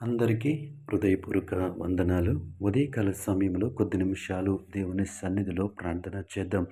అందరికీ హృదయపూర్వక వందనాలు. ఉదయకాల సమయంలో కొద్ది నిమిషాలు దేవుని సన్నిధిలో ప్రార్థన చేద్దాం.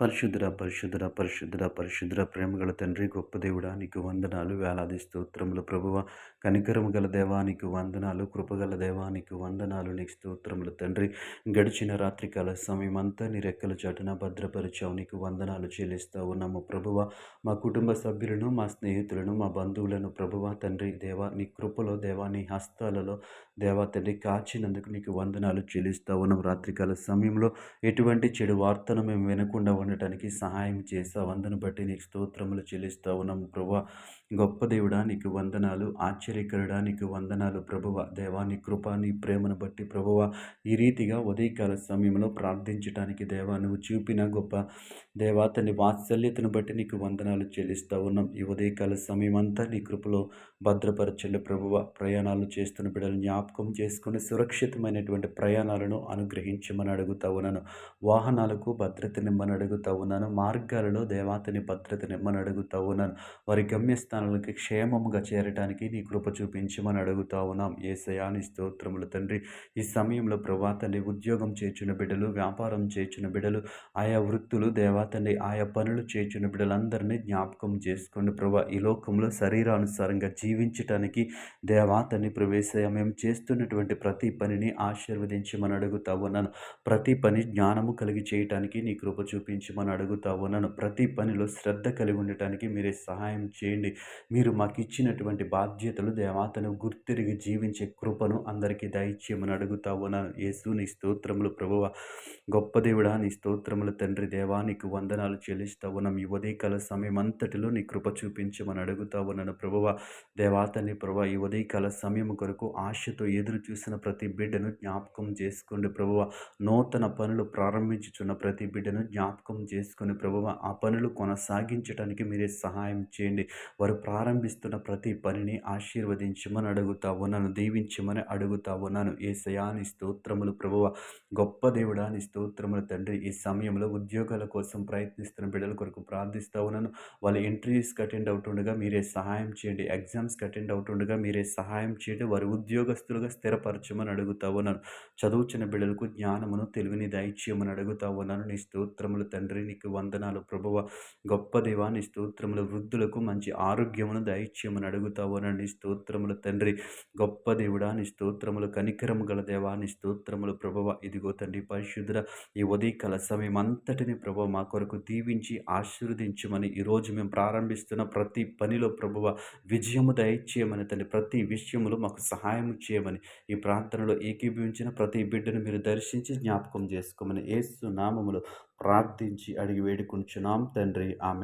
పరిశుద్ధుడ, పరిశుద్ధుడ, పరిశుద్ధుడ, పరిశుద్ధుడ, ప్రేమగల తండ్రి, గొప్ప దేవుడా, నీకు వందనాలు, వేలాది స్తోత్రములు ప్రభువ. కనికరము గల దేవా, నీకు వందనాలు, కృపగల దేవా, నీకు వందనాలు, నీకు స్తోత్రములు తండ్రి. గడిచిన రాత్రికాల సమయం అంతా నీ రెక్కల చాటున భద్రపరిచావు, నీకు వందనాలు చెల్లిస్తా ఉన్నాము ప్రభువ. మా కుటుంబ సభ్యులను, మా స్నేహితులను, మా బంధువులను ప్రభువ తండ్రి దేవా, నీ కృపలో దేవా, నీ హస్తాలలో దేవా తండ్రి కాచినందుకు నీకు వందనాలు చెల్లిస్తా ఉన్నాం. రాత్రికాల సమయంలో ఎటువంటి చెడు వార్తను మేము వినకుండా ఉండటానికి సహాయం చేసావు. అందును బట్టి నీకు స్తోత్రములు చెల్లిస్తా ఉన్నాము ప్రభువ. గొప్ప దేవుడా, నీకు వందనాలు, ఆశ్చర్యకరుడా, నీకు వందనాలు ప్రభువ. దేవా, నీ కృప, నీ ప్రేమను బట్టి ప్రభువ ఈ రీతిగా ఉదయకాల సమయంలో ప్రార్థించడానికి దేవా నువ్వు చూపిన గొప్ప దేవా తండ్రి వాత్సల్యతను బట్టి నీకు వందనాలు చెల్లిస్తా ఉన్నాం. ఈ ఉదయకాల సమయం అంతా నీ కృపలో భద్రపరచండి ప్రభువ. ప్రయాణాలు చేస్తున్న బిడ్డలు జ్ఞాపకం చేసుకుని సురక్షితమైనటువంటి ప్రయాణాలను అనుగ్రహించమని అడుగుతా ఉన్నాను. వాహనాలకు భద్రతనిమ్మని అడుగుతా ఉన్నాను. మార్గాలలో దేవాతని భద్రతనిమ్మని అడుగుతా ఉన్నాను. వారి గమ్యస్థానాలకి క్షేమముగా చేరటానికి నీ కృప చూపించమని అడుగుతా ఉన్నాం. యేసయ్యా, నీ స్తోత్రములు తండ్రి. ఈ సమయంలో ప్రభా తండ్రి ఉద్యోగం చేర్చిన బిడ్డలు, వ్యాపారం చేర్చిన బిడ్డలు, ఆయా వృత్తులు దేవాతండ్రి ఆయా పనులు చేర్చిన బిడ్డలందరినీ జ్ఞాపకం చేసుకోండి ప్రభా. ఈ లోకంలో శరీరానుసారంగా జీవించటానికి దేవాతని ప్రవేశ మేము చేస్తున్నటువంటి ప్రతి పనిని ఆశీర్వదించమని అడుగుతా ఉన్నాను. ప్రతి పని జ్ఞానము కలిగి చేయటానికి నీ కృప చూపించమని అడుగుతా ఉన్నాను. ప్రతి పనిలో శ్రద్ధ కలిగి ఉండటానికి మీరే సహాయం చేయండి. మీరు మాకు ఇచ్చినటువంటి బాధ్యతలు దేవాతను గుర్తిరిగి జీవించే కృపను అందరికీ దయచేయమని అడుగుతా ఉన్నాను. యేసు, నీ స్తోత్రములు ప్రభువ. గొప్ప దేవుడా, నీ స్తోత్రములు తండ్రి దేవా, నీకు వందనాలు చెల్లిస్తా ఉన్నాం. ఈ ఉదయకాల సమయం అంతటిలో నీ కృప చూపించమని అడుగుతా ఉన్నాను ప్రభువ. దేవాతని ప్రభు, ఈ ఉదయకాల సమయం కొరకు ఆశతో ఎదురు చూసిన ప్రతి బిడ్డను జ్ఞాపకం చేసుకోండి ప్రభువ. నూతన పనులు ప్రారంభించుచున్న ప్రతి బిడ్డను జ్ఞాపకం చేసుకుని ప్రభువ, ఆ పనులు కొనసాగించడానికి మీరే సహాయం చేయండి. వారు ప్రారంభిస్తున్న ప్రతి పనిని ఆశీర్వదించమని అడుగుతా ఉన్నాను, దీవించమని అడుగుతా ఉన్నాను. యేసయ్యా, నీ స్తోత్రములు ప్రభువ. గొప్ప దేవుడా, నీ స్తోత్రములు తండ్రి. ఈ సమయంలో ఉద్యోగాల కోసం ప్రయత్నిస్తున్న బిడ్డల కొరకు ప్రార్థిస్తూ ఉన్నాను. వాళ్ళ ఇంటర్వ్యూస్కి అటెండ్ అవుతుండగా మీరే సహాయం చేయండి. ఎగ్జామ్స్కి అటెండ్ అవుతుండగా మీరే సహాయం చేయండి. వారి ఉద్యోగస్తులుగా స్థిరపరచమని అడుగుతా ఉన్నాను. చదువుచిన బిడ్డలకు జ్ఞానమును, తెలివిని దయచేయమని అడుగుతా ఉన్నాను. నీ స్తోత్రములు తండ్రి, నీకు వందనాలు ప్రభువ. గొప్ప దేవా, నీ స్తోత్రములు. వృద్ధులకు మంచి ఆరోగ్యమును దయచేయమని అడుగుతా ఉన్నాను. నీ స్తోత్రములు తండ్రి. గొప్ప దేవుడా, నీ స్తోత్రములు. కనికరము గల దేవా, నీ స్తోత్రములు ప్రభువ. ఇదిగో తండ్రి పరిశుద్ధుడ, ఈ ఉదయకాల సమయం అంతటిని ప్రభువ మా కొరకు దీవించి ఆశీర్వదించమని, ఈరోజు మేము ప్రారంభిస్తున్న ప్రతి పనిలో ప్రభువ విజయము దయచేయమని తండ్రి. ప్రతి విషయంలో మాకు సహాయం చేయమని, ఈ ప్రార్థనలో ఏకీభవించిన ప్రతి బిడ్డను మీరు దర్శించి జ్ఞాపకం చేసుకోమని యేసు నామములో ప్రార్థించి అడిగి వేడుకుంటున్నాం తండ్రి. ఆమె